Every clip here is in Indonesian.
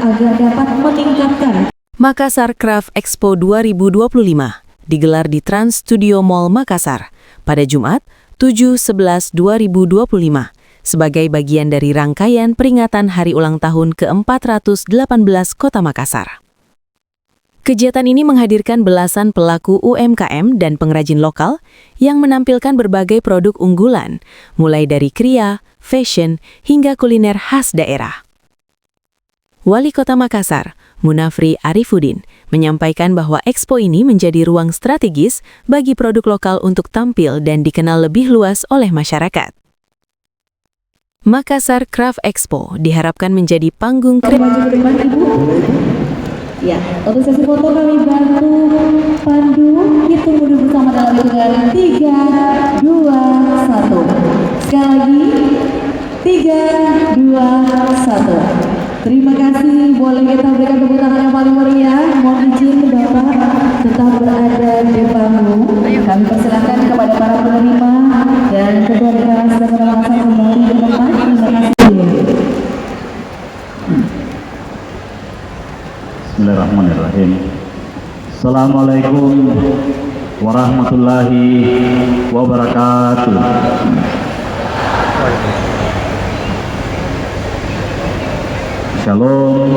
agar dapat meningkatkan. Makassar Craft Expo 2025 digelar di Trans Studio Mall Makassar pada Jumat 7/11/2025 sebagai bagian dari rangkaian peringatan Hari Ulang Tahun ke-418 Kota Makassar. Kegiatan ini menghadirkan belasan pelaku UMKM dan pengrajin lokal yang menampilkan berbagai produk unggulan, mulai dari kriya, fashion, hingga kuliner khas daerah. Wali Kota Makassar, Munafri Arifuddin, menyampaikan bahwa Expo ini menjadi ruang strategis bagi produk lokal untuk tampil dan dikenal lebih luas oleh masyarakat. Makassar Craft Expo diharapkan menjadi panggung Ya, untuk sesi foto kami bantu pandu, hitung mundur bersama dalam hitungan 3, 2, 1. Sekali lagi, 3, 2, 1. Terima kasih, boleh kita berikan tepuk tangan yang paling meriah. Mohon izin Bapak tetap berada di panggung. Kami persilakan kepada para penerima dan ketua DKS dan pengawasan kembali di tempat. Terima kasih. Bismillahirrahmanirrahim. Assalamualaikum warahmatullahi wabarakatuh. Shalom,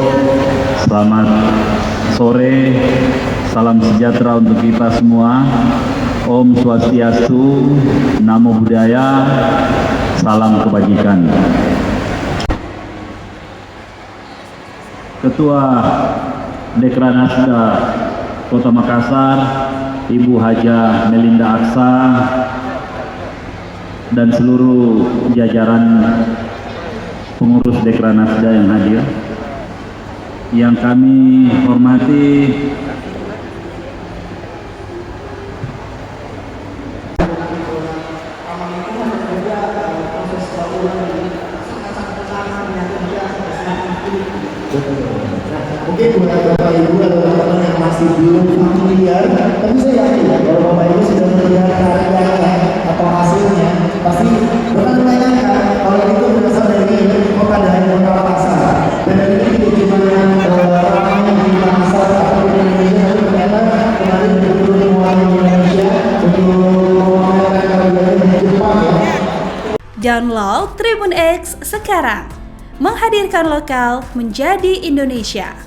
selamat sore, salam sejahtera untuk kita semua. Om Swastiastu, Namo Buddhaya, salam kebajikan. Ketua Dekranasda Kota Makassar, Ibu Haja Melinda Aksa, dan seluruh jajaran pengurus Dekranasda yang hadir, yang kami hormati mungkin buat Bapak Ibu atau teman-teman yang masih belum familiar, tapi saya yakin ya kalau Bapak Ibu sudah melihat karyanya atau hasilnya, pasti bertanya-tanya kalau itu berasal dari kota dan Kota Makassar. Dan ini tidak cuma ramai di Makassar atau di Indonesia, tapi ternyata kemarin betul-betul mewakili Indonesia untuk memamerkan karyanya di Jepang ya. Download Tribun X sekarang, menghadirkan lokal menjadi Indonesia.